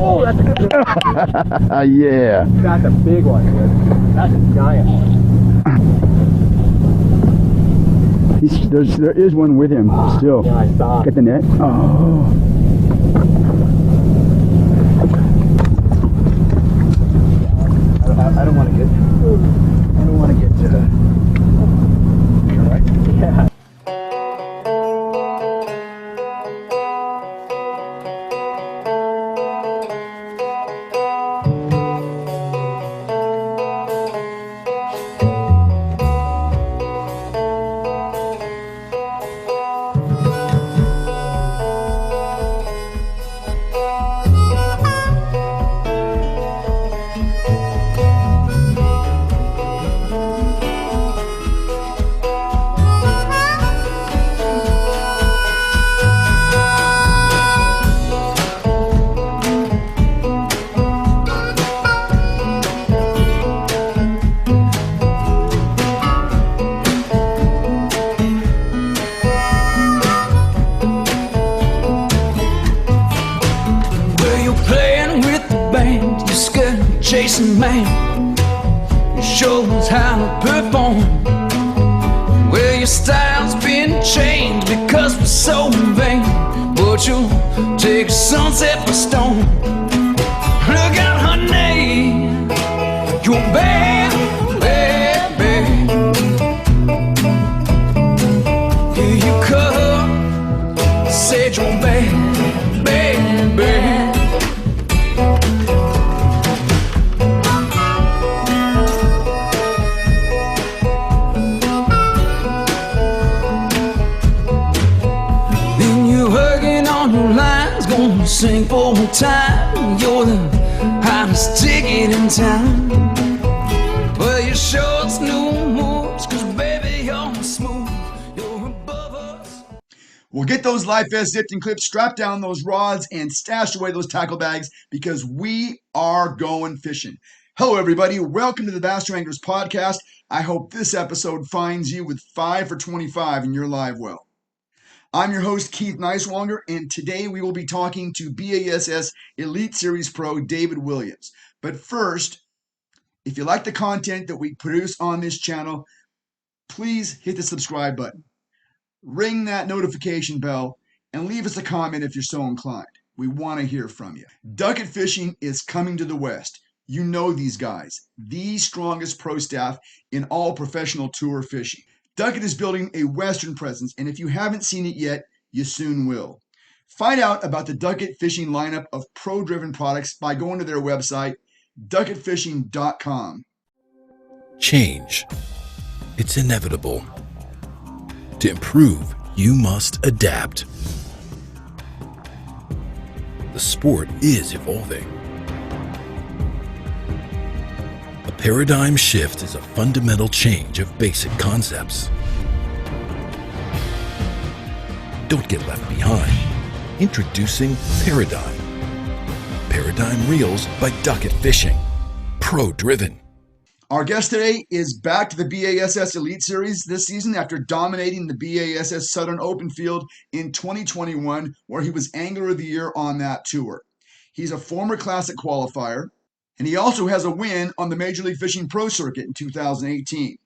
Oh, that's a good one. Yeah. That's a big one, dude. That's a giant one. There is one with him still. Yeah, I saw. Get the net. Oh. I don't want to get. I don't want to get to. All right. Yeah. Chasing man, you show us how to perform. Well, your style's been changed because we're so vain, but you'll take a sunset for stone. Look out, honey, you're bad, bad, bad. Here you come, said you're bad, bad, bad. Sing for a time, you're the hottest ticket in town. Well, you show us new moves, cause baby, you're smooth, you're above us. Well, get those life vests zipped and clipped, strap down those rods, and stash away those tackle bags because we are going fishing. Hello, everybody. Welcome to the Bass Wranglers podcast. I hope this episode finds you with 5 for 25 in your live well. I'm your host, Keith Neiswanger, and today we will be talking to BASS Elite Series Pro David Williams. But first, if you like the content that we produce on this channel, please hit the subscribe button, ring that notification bell, and leave us a comment if you're so inclined. We want to hear from you. Ducket fishing is coming to the West. You know these guys, the strongest pro staff in all professional tour fishing. Dunkin is building a Western presence, and if you haven't seen it yet, you soon will. Find out about the Ducket Fishing lineup of pro-driven products by going to their website, ducketfishing.com. Change. It's inevitable. To improve, you must adapt. The sport is evolving. Paradigm shift is a fundamental change of basic concepts. Don't get left behind. Introducing Paradigm. Paradigm Reels by Ducket Fishing. Pro-driven. Our guest today is back to the BASS Elite Series this season after dominating the BASS Southern Open field in 2021, where he was Angler of the Year on that tour. He's a former Classic qualifier, and he also has a win on the Major League Fishing Pro Circuit in 2018.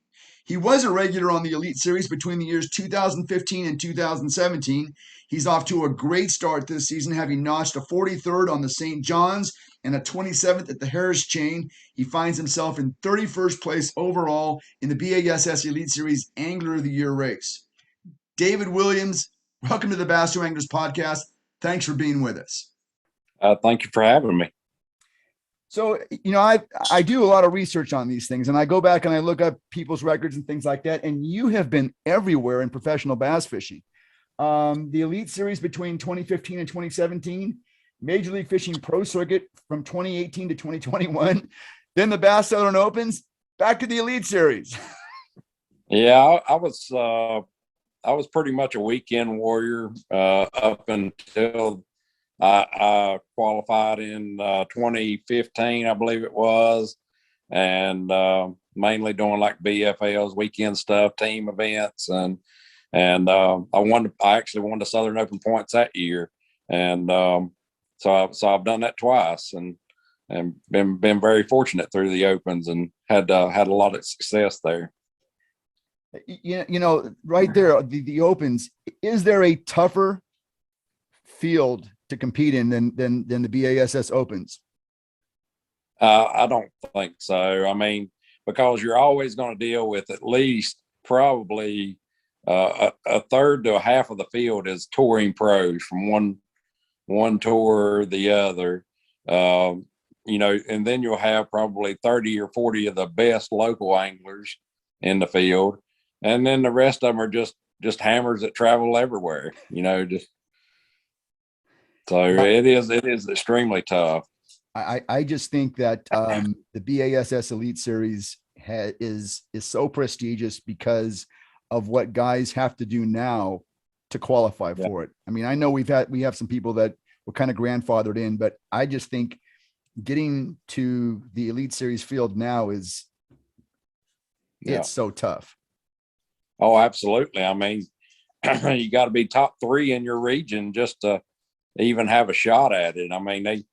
He was a regular on the Elite Series between the years 2015 and 2017. He's off to a great start this season, having notched a 43rd on the St. John's and a 27th at the Harris Chain. He finds himself in 31st place overall in the BASS Elite Series Angler of the Year race. David Williams, welcome to the Bass Wranglers podcast. Thanks for being with us. Thank you for having me. So, I do a lot of research on these things, and I go back and I look up people's records and things like that. And you have been everywhere in professional bass fishing. The Elite Series between 2015 and 2017, Major League Fishing Pro Circuit from 2018 to 2021, then the Bass Southern Opens, back to the Elite Series. Yeah, I was pretty much a weekend warrior up until I qualified in 2015, I believe it was, and mainly doing like BFLs, weekend stuff, team events, and I actually won the Southern Open points that year, and so I've done that twice, and been very fortunate through the opens, and had a lot of success there. Right there, the opens, is there a tougher field to compete in than the BASS opens? I don't think so. I mean, because you're always going to deal with at least probably a third to a half of the field is touring pros from one tour or the other. And then you'll have probably 30 or 40 of the best local anglers in the field. And then the rest of them are just hammers that travel everywhere, so it is extremely tough. I just think that the BASS Elite Series is so prestigious because of what guys have to do now to qualify for it. I mean, I know we have some people that were kind of grandfathered in, but I just think getting to the Elite Series field now it's so tough. Oh, absolutely. I mean, you got to be top 3 in your region just to even have a shot at it. I mean, they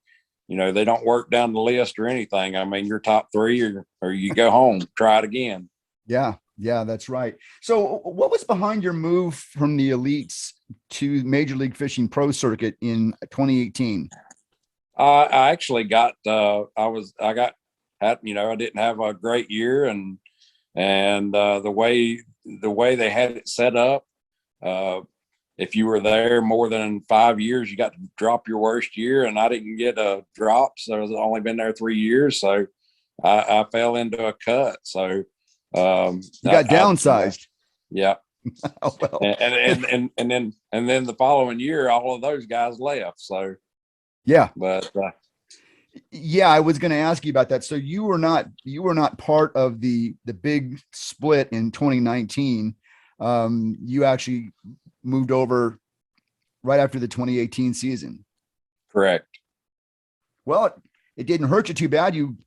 don't work down the list or anything. I mean, you're top 3 or you go home, try it again. Yeah, that's right. So what was behind your move from the elites to Major League Fishing Pro Circuit in 2018? I actually I didn't have a great year, and the way they had it set up, if you were there more than 5 years, you got to drop your worst year, and I didn't get a drop. So I've only been there 3 years. So I fell into a cut. So you got downsized. Yeah. Oh, well. and then the following year, all of those guys left. So yeah, but yeah, I was going to ask you about that. So you were not part of the big split in 2019. You actually moved over right after the 2018 season. Correct. Well, it didn't hurt you too bad. You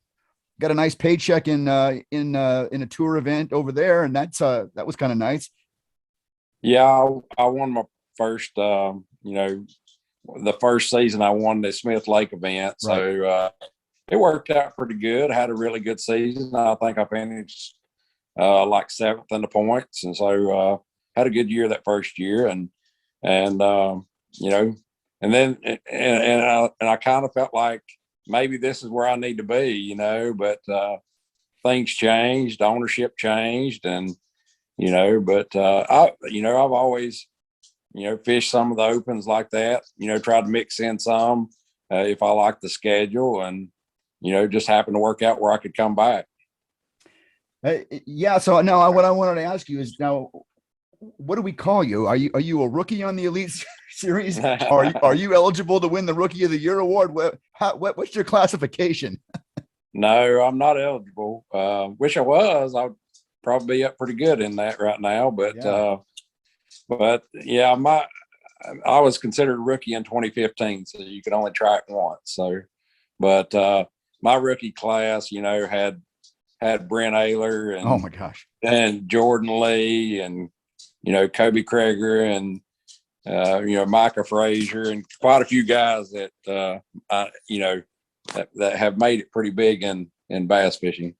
got a nice paycheck in a tour event over there, and that was kind of nice. Yeah, I won my first, the first season I won the Smith Lake event. So right. It worked out pretty good. I had a really good season. I think I finished like 7th in the points. And so had a good year that first year. And then I kind of felt like maybe this is where I need to be, but things changed, ownership changed, and I've always fished some of the opens like that, tried to mix in some if I like the schedule, and just happened to work out where I could come back. Yeah. So now what I wanted to ask you is, now, what do we call you? Are you a rookie on the Elite Series? Are you eligible to win the Rookie of the Year award? What's your classification? No, I'm not eligible. Wish I was. I'd probably be up pretty good in that right now. But yeah, I was considered a rookie in 2015, so you could only try it once. So, but my rookie class, had Brent Ayler and oh my gosh, and Jordan Lee and Kobe Kreger and Micah Frazier and quite a few guys that that have made it pretty big in bass fishing.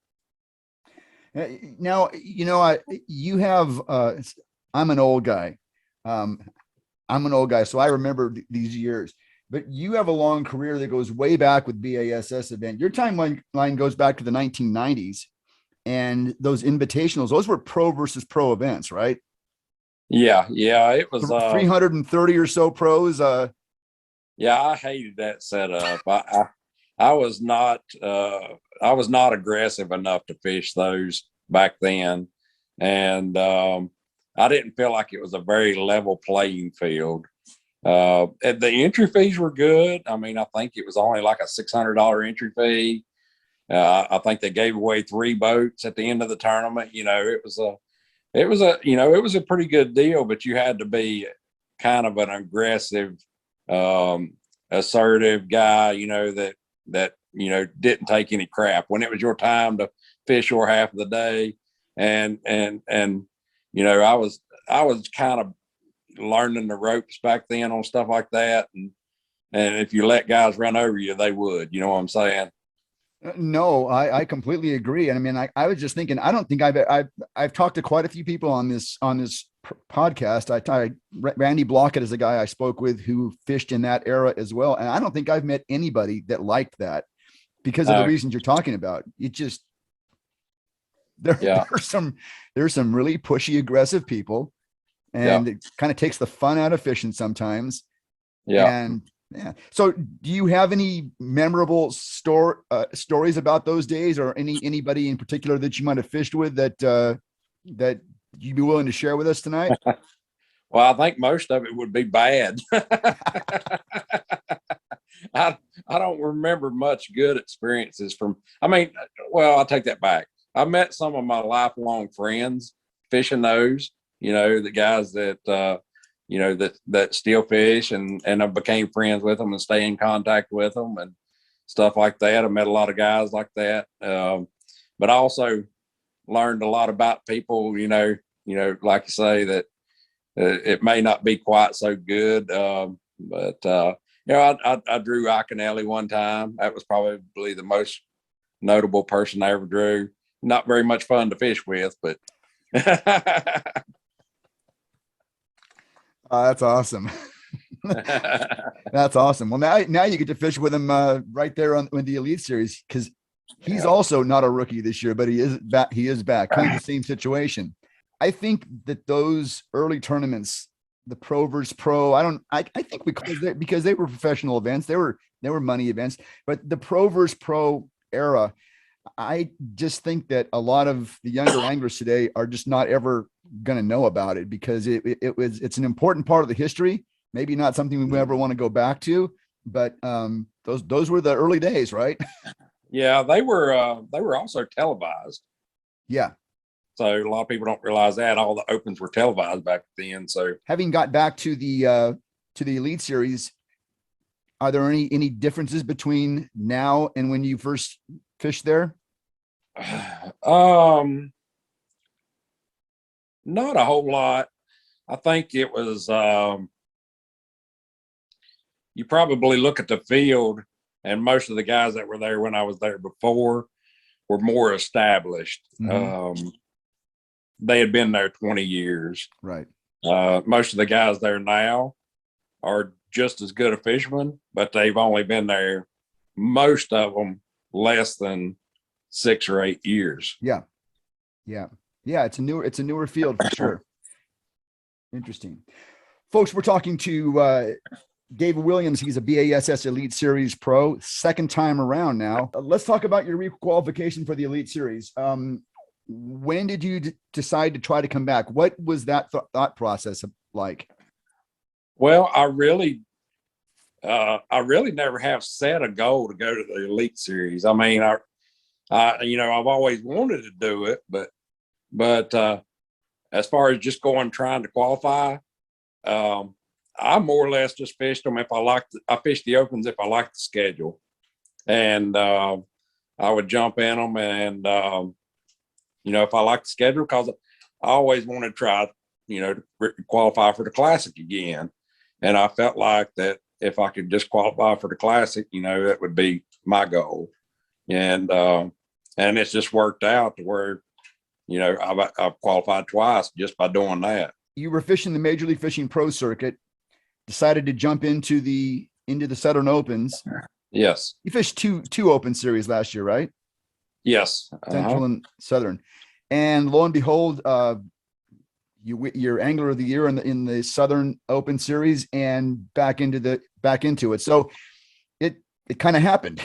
Now, you have I'm an old guy. So I remember these years. But you have a long career that goes way back with BASS event. Your timeline goes back to the 1990s, and those invitationals, those were pro versus pro events, right? Yeah, it was 330 or so pros. Yeah, I hated that setup. I was not aggressive enough to fish those back then, and I didn't feel like it was a very level playing field. The entry fees were good. I mean, I think it was only like a $600 entry fee. I think they gave away 3 boats at the end of the tournament. It was a pretty good deal, but you had to be kind of an aggressive, assertive guy, that didn't take any crap when it was your time to fish your half of the day. And I was kind of learning the ropes back then on stuff like that, And if you let guys run over you, they would. You know what I'm saying? No, I completely agree. And I mean, I was just thinking, I don't think I've talked to quite a few people on this podcast. Randy Blockett is a guy I spoke with who fished in that era as well. And I don't think I've met anybody that liked that because of the reasons you're talking about. It just, there's some really pushy, aggressive people, and it kind of takes the fun out of fishing sometimes. Yeah. And yeah. So do you have any memorable stories about those days, or anybody in particular that you might have fished with that you'd be willing to share with us tonight? Well, I think most of it would be bad. I don't remember much good experiences from, I'll take that back. I met some of my lifelong friends fishing those, the guys that, that still fish, and I became friends with them and stay in contact with them and stuff like that. I met a lot of guys like that. But I also learned a lot about people, like you say, that it may not be quite so good. But I drew Iaconelli one time. That was probably the most notable person I ever drew. Not very much fun to fish with, but that's awesome. That's awesome. Well, now you get to fish with him right there on the Elite Series, because he's also not a rookie this year, but he is back. He is back. Kind of the same situation. I think that those early tournaments, the Pro versus Pro, I think because they were professional events, they were money events, but the Pro versus Pro era, I just think that a lot of the younger anglers today are just not ever going to know about it, because it's an important part of the history. Maybe not something we ever want to go back to, but those were the early days, right? Yeah, they were also televised. Yeah. So a lot of people don't realize that all the opens were televised back then. So having got back to the Elite Series, are there any differences between now and when you first fished there? Not a whole lot. I think it was, you probably look at the field, and most of the guys that were there when I was there before were more established. Mm-hmm. They had been there 20 years. Right. Most of the guys there now are just as good a fishermen, but they've only been there, most of them, less than 6 or 8 years. Yeah. It's a newer field for sure. Interesting. Folks, we're talking to David Williams. He's a BASS Elite Series Pro, second time around now. Let's talk about your requalification for the Elite Series. When did you decide to try to come back? What was that thought process like? Well, I really never have set a goal to go to the Elite Series. I mean, I've always wanted to do it, but as far as just trying to qualify, I more or less just fished them if I fished the opens if I liked the schedule, and I would jump in them, and if I liked the schedule, because I always wanted to try, to qualify for the Classic again, and I felt like that if I could just qualify for the Classic, that would be my goal, and it's just worked out to where, I've qualified twice just by doing that. You were fishing the Major League Fishing Pro Circuit, decided to jump into the Southern Opens. Yes. You fished two Open Series last year, right? Yes. Central and Southern. And lo and behold, you're Angler of the Year in the Southern Open Series and back into it. So it kind of happened.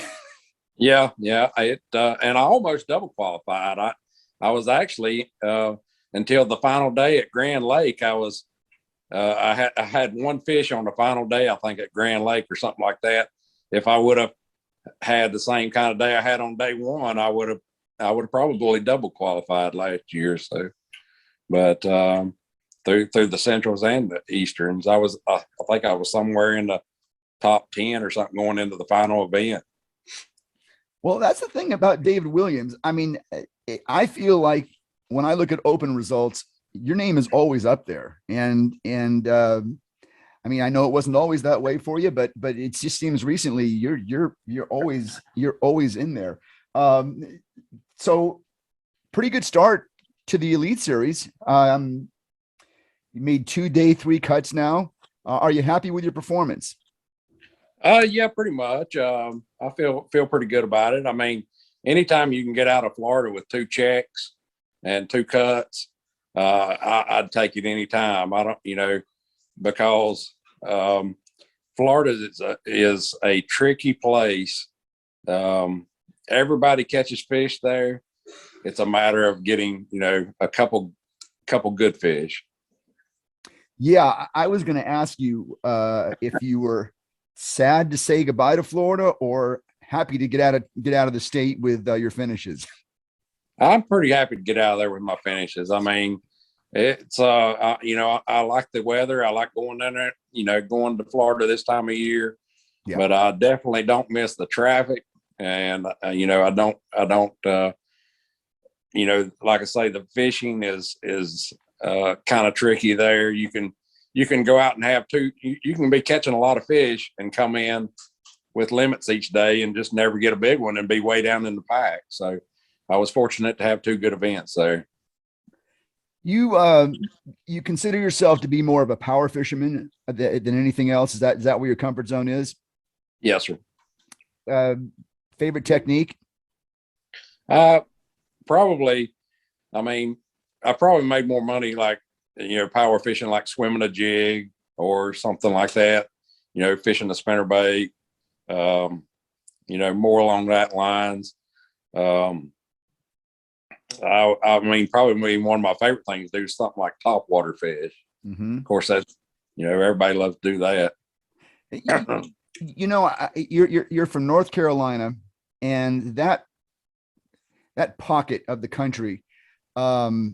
Yeah. And I almost double qualified. I was actually until the final day at Grand Lake. I had one fish on the final day, I think at Grand Lake or something like that. If I would have had the same kind of day I had on day one, I would have probably double qualified last year. So, but through the Centrals and the Easterns, I think I was somewhere in the top 10 or something going into the final event. Well, that's the thing about David Williams. I mean, I feel like when I look at open results, your name is always up there. And I mean, I know it wasn't always that way for you, but it just seems recently you're always in there. So pretty good start to the Elite Series. You made 2 day 3 cuts now. Are you happy with your performance? Yeah, pretty much. I feel pretty good about it. I mean, anytime you can get out of Florida with 2 checks and 2 cuts, I'd take it anytime. I don't, because Florida is a tricky place. Everybody catches fish there. It's a matter of getting, a couple good fish. Yeah, I was going to ask you if you were sad to say goodbye to Florida or happy to get out of the state with your finishes. I'm pretty happy to get out of there with my finishes. I mean, it's I like the weather. I like going in there, going to Florida this time of year. Yeah. But I definitely don't miss the traffic, and I don't like I say, the fishing is kind of tricky there. You can go out and have you can be catching a lot of fish and come in with limits each day and just never get a big one and be way down in the pack. So I was fortunate to have 2 good events there. You consider yourself to be more of a power fisherman than anything else? Is that where your comfort zone is? Yes, sir. Favorite technique? Probably. I mean, I probably made more money like, power fishing, like swimming a jig or something like that, fishing a spinnerbait, more along that lines. I mean, probably one of my favorite things to do is something like topwater fish. Mm-hmm. Of course, that's, everybody loves to do that. You're from North Carolina, and that pocket of the country, I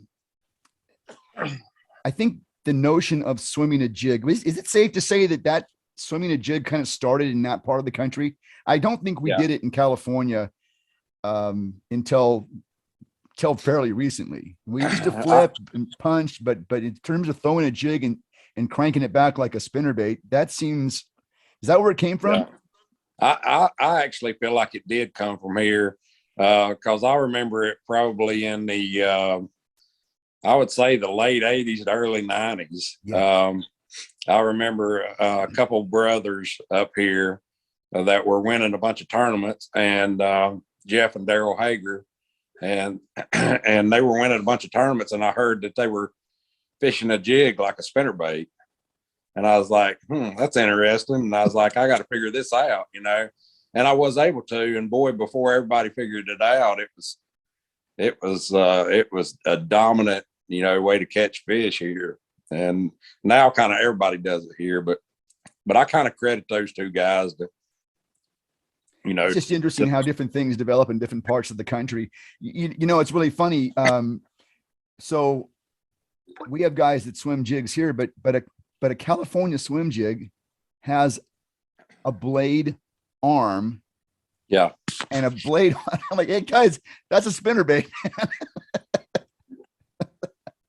think the notion of swimming a jig, is it safe to say that swimming a jig kind of started in that part of the country? I don't think we did it in California until fairly recently. We used to flip and punch, but in terms of throwing a jig and cranking it back like a spinnerbait, is that where it came from? Yeah. I actually feel like it did come from here, because I remember it probably in the I would say the late 80s to early 90s. Yeah. I remember a couple brothers up here that were winning a bunch of tournaments, and Jeff and Daryl Hager, and they were winning a bunch of tournaments, and I heard that they were fishing a jig like a spinnerbait, and I was like, that's interesting. And I was like, I got to figure this out, and I was able to. And boy, before everybody figured it out, it was a dominant, way to catch fish here. And now kind of everybody does it here, but I kind of credit those 2 guys to, it's just interesting how different things develop in different parts of the country. It's really funny. So we have guys that swim jigs here, but a California swim jig has a blade arm. Yeah. And a blade. I'm like, hey guys, that's a spinnerbait.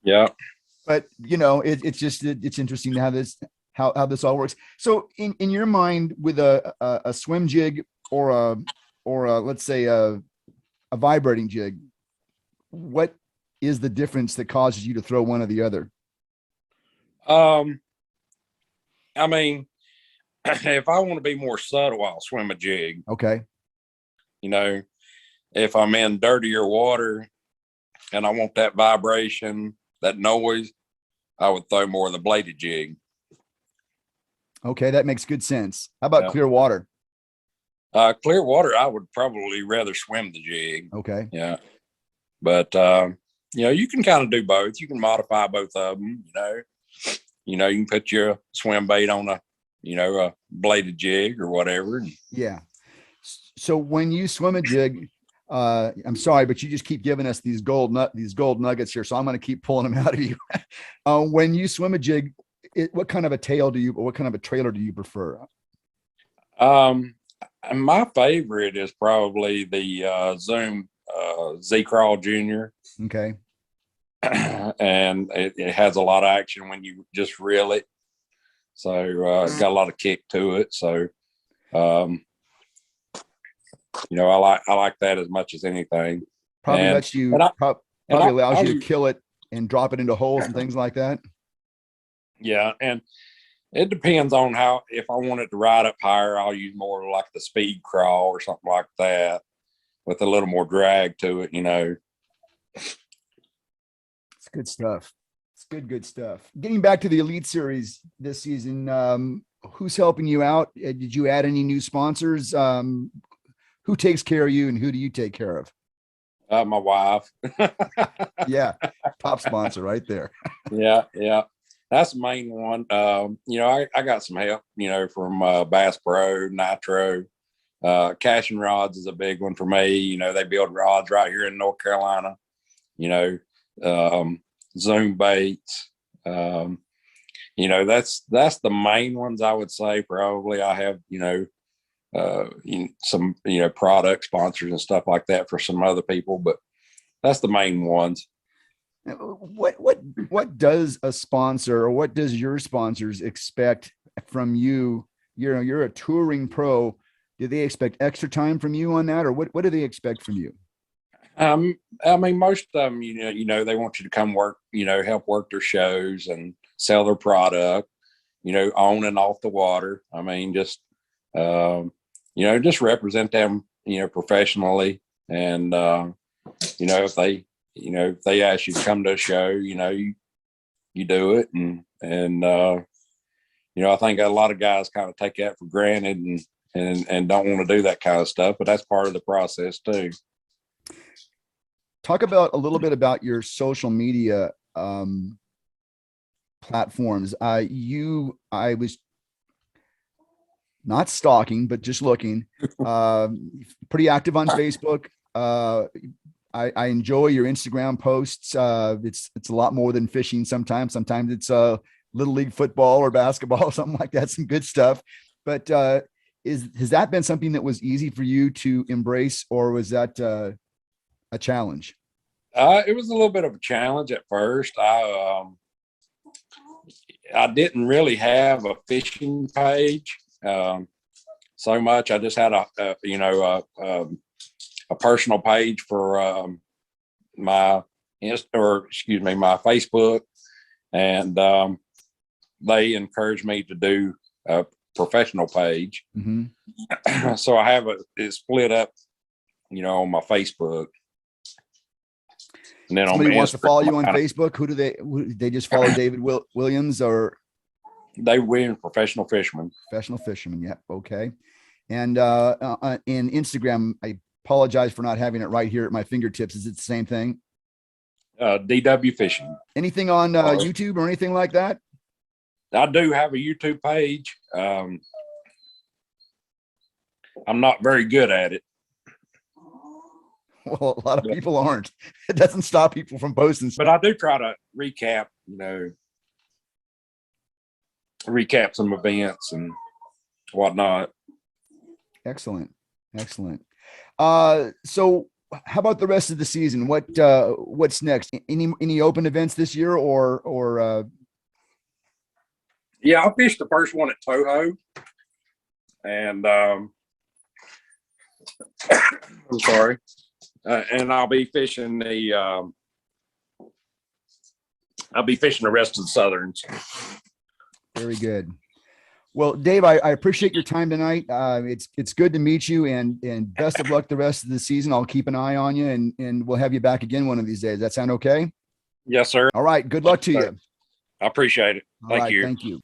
Yeah. But it's interesting how this all works. So in your mind, with a swim jig or a let's say a vibrating jig, what is the difference that causes you to throw one or the other? I mean, if I want to be more subtle, I'll swim a jig. Okay. If I'm in dirtier water and I want that vibration, that noise, I would throw more of the bladed jig. Okay, that makes good sense. How about clear water? Clear water, I would probably rather swim the jig. Okay. Yeah. But, you can kind of do both. You can modify both of them, you can put your swim bait on a bladed jig or whatever. Yeah. So when you swim a jig, I'm sorry, but you just keep giving us these gold nuggets here. So I'm going to keep pulling them out of you. When you swim a jig, what kind of a tail or what kind of a trailer do you prefer? My favorite is probably the Zoom Z-Crawl Junior. Okay. And it has a lot of action when you just reel it. So it's got a lot of kick to it. So, I like that as much as anything. Probably And- lets you, and I- probably and I- allows you I- to kill it and drop it into holes and things like that. Yeah. And it depends on if I want it to ride up higher, I'll use more like the speed crawl or something like that with a little more drag to it, It's good stuff. It's good stuff. Getting back to the Elite Series this season, who's helping you out? Did you add any new sponsors? Who takes care of you and who do you take care of? My wife. Yeah, top sponsor right there. Yeah. That's the main one. I got some help, from Bass Pro, Nitro. Cashin Rods is a big one for me. They build rods right here in North Carolina. Zoom baits. That's the main ones I would say. Probably I have, some product sponsors and stuff like that for some other people, but that's the main ones. What does a sponsor or what does your sponsors expect from you? You're a touring pro. Do they expect extra time from you on that, or what do they expect from you? Most of them, they want you to come work, help work their shows and sell their product, on and off the water. Just represent them, professionally. And, if they ask you to come to a show, you do it. And I think a lot of guys kind of take that for granted and don't want to do that kind of stuff, but that's part of the process too. Talk about a little bit about your social media platforms. I was not stalking, but just looking, pretty active on Facebook. I enjoy your Instagram posts. It's a lot more than fishing. Sometimes it's little league football or basketball, something like that. Some good stuff. But has that been something that was easy for you to embrace, or was that a challenge? It was a little bit of a challenge at first. I didn't really have a fishing page so much. I just had a personal page for my Facebook, and they encouraged me to do a professional page. Mm-hmm. So I have it split up, on my Facebook. And then somebody wants to follow you on Instagram, Facebook. Who do they just follow David Williams or Dave Williams, professional fisherman. Professional fisherman? Yeah. Okay. And in Instagram, I apologize for not having it right here at my fingertips. Is it the same thing? DW Fishing. Anything on YouTube or anything like that? I do have a YouTube page. I'm not very good at it. Well, a lot of people aren't. It doesn't stop people from posting stuff. But I do try to recap some events and whatnot. Excellent. So how about the rest of the season? What's next? Any open events this year or Yeah, I fished the first one at Toho, and I'm sorry, and I'll be fishing the rest of the Southerns. Very good. Well, Dave, I appreciate your time tonight. It's good to meet you, and best of luck the rest of the season. I'll keep an eye on you, and we'll have you back again one of these days. That sound okay? Yes, sir. All right. Good luck to you. I appreciate it. Thank you. Thank you.